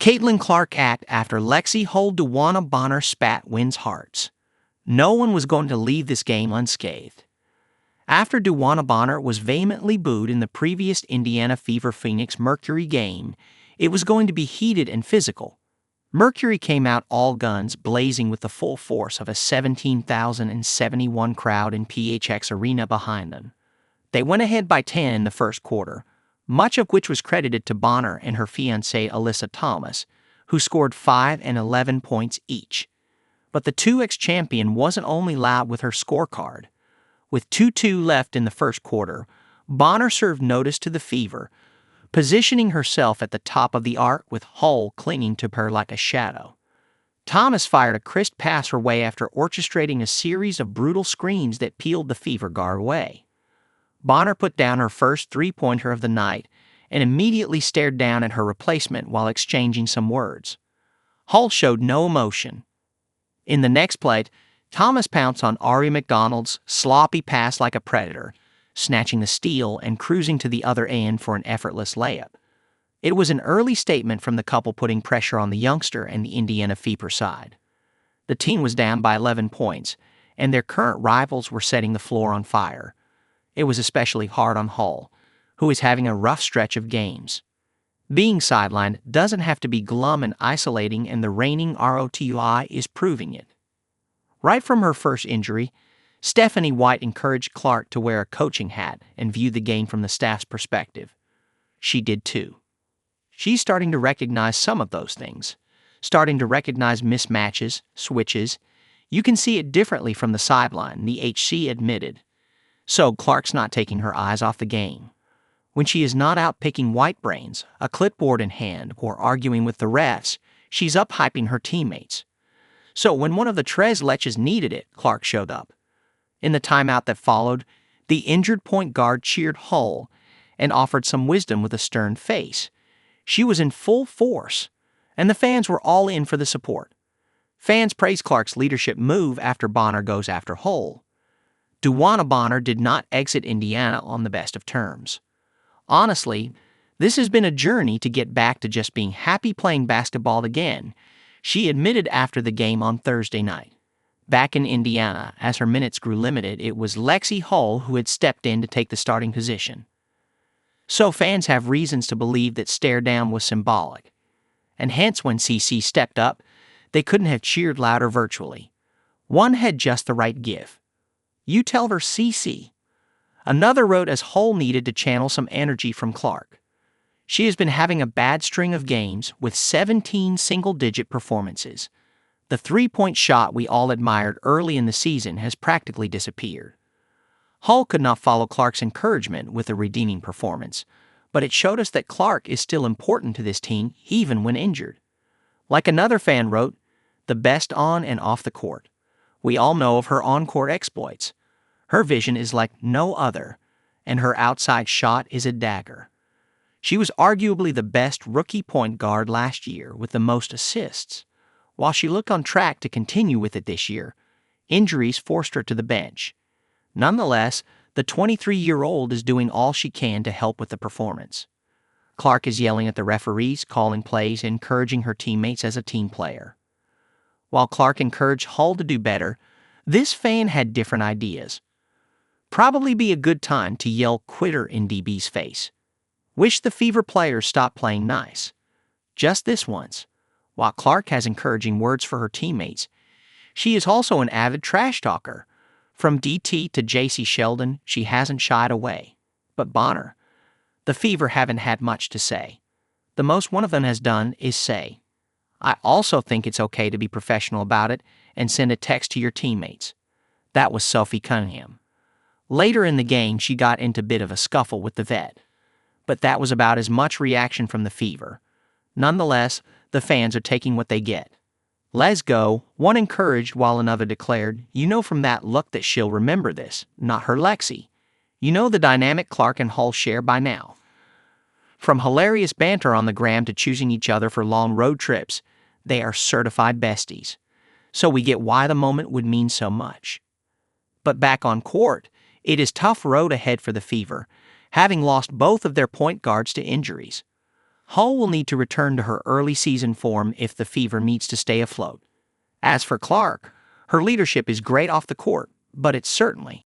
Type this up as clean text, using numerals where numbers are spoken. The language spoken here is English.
Caitlin Clark act after Lexi Hull Duwana Bonner spat wins hearts. No one was going to leave this game unscathed. After Duwana Bonner was vehemently booed in the previous Indiana Fever Phoenix Mercury game, it was going to be heated and physical. Mercury came out all guns blazing with the full force of a 17,071 crowd in PHX Arena behind them. They went ahead by 10 in the first quarter, much of which was credited to Bonner and her fiancée Alyssa Thomas, who scored 5 and 11 points each. But the 2X champion wasn't only loud with her scorecard. With 2-2 left in the first quarter, Bonner served notice to the Fever, positioning herself at the top of the arc with Hull clinging to her like a shadow. Thomas fired a crisp pass her way after orchestrating a series of brutal screens that peeled the Fever guard away. Bonner put down her first three-pointer of the night and immediately stared down at her replacement while exchanging some words. Hull showed no emotion. In the next play, Thomas pounced on Ari McDonald's sloppy pass like a predator, snatching the steal and cruising to the other end for an effortless layup. It was an early statement from the couple putting pressure on the youngster and the Indiana Fever side. The team was down by 11 points, and their current rivals were setting the floor on fire. It was especially hard on Hull, who is having a rough stretch of games. Being sidelined doesn't have to be glum and isolating, and the reigning ROTUI is proving it. Right from her first injury, Stephanie White encouraged Clark to wear a coaching hat and view the game from the staff's perspective. She did too. She's starting to recognize some of those things, starting to recognize mismatches, switches. You can see it differently from the sideline, the HC admitted. So Clark's not taking her eyes off the game. When she is not out picking white brains, a clipboard in hand, or arguing with the refs, she's up hyping her teammates. So when one of the Trez Leches needed it, Clark showed up. In the timeout that followed, the injured point guard cheered Hull and offered some wisdom with a stern face. She was in full force, and the fans were all in for the support. Fans praised Clark's leadership move after Bonner goes after Hull. Duwana Bonner did not exit Indiana on the best of terms. Honestly, this has been a journey to get back to just being happy playing basketball again, she admitted after the game on Thursday night. Back in Indiana, as her minutes grew limited, it was Lexi Hull who had stepped in to take the starting position. So fans have reasons to believe that stare down was symbolic. And hence when CC stepped up, they couldn't have cheered louder virtually. One had just the right give. You tell her CC. Another wrote as Hull needed to channel some energy from Clark. She has been having a bad string of games with 17 single-digit performances. The three-point shot we all admired early in the season has practically disappeared. Hull could not follow Clark's encouragement with a redeeming performance, but it showed us that Clark is still important to this team even when injured. Like another fan wrote, the best on and off the court. We all know of her on-court exploits. Her vision is like no other, and her outside shot is a dagger. She was arguably the best rookie point guard last year with the most assists. While she looked on track to continue with it this year, injuries forced her to the bench. Nonetheless, the 23-year-old is doing all she can to help with the performance. Clark is yelling at the referees, calling plays, encouraging her teammates as a team player. While Clark encouraged Hull to do better, this fan had different ideas. Probably be a good time to yell quitter in DB's face. Wish the Fever players stopped playing nice. Just this once. While Clark has encouraging words for her teammates, she is also an avid trash talker. From DT to JC Sheldon, she hasn't shied away. But Bonner, the Fever haven't had much to say. The most one of them has done is say, I also think it's okay to be professional about it and send a text to your teammates. That was Sophie Cunningham. Later in the game, she got into a bit of a scuffle with the vet. But that was about as much reaction from the Fever. Nonetheless, the fans are taking what they get. Let's go, one encouraged while another declared, you know from that look that she'll remember this, not her Lexi. You know the dynamic Clark and Hull share by now. From hilarious banter on the gram to choosing each other for long road trips, they are certified besties. So we get why the moment would mean so much. But back on court, it is tough road ahead for the Fever, having lost both of their point guards to injuries. Hull will need to return to her early season form if the Fever needs to stay afloat. As for Clark, her leadership is great off the court, but it's certainly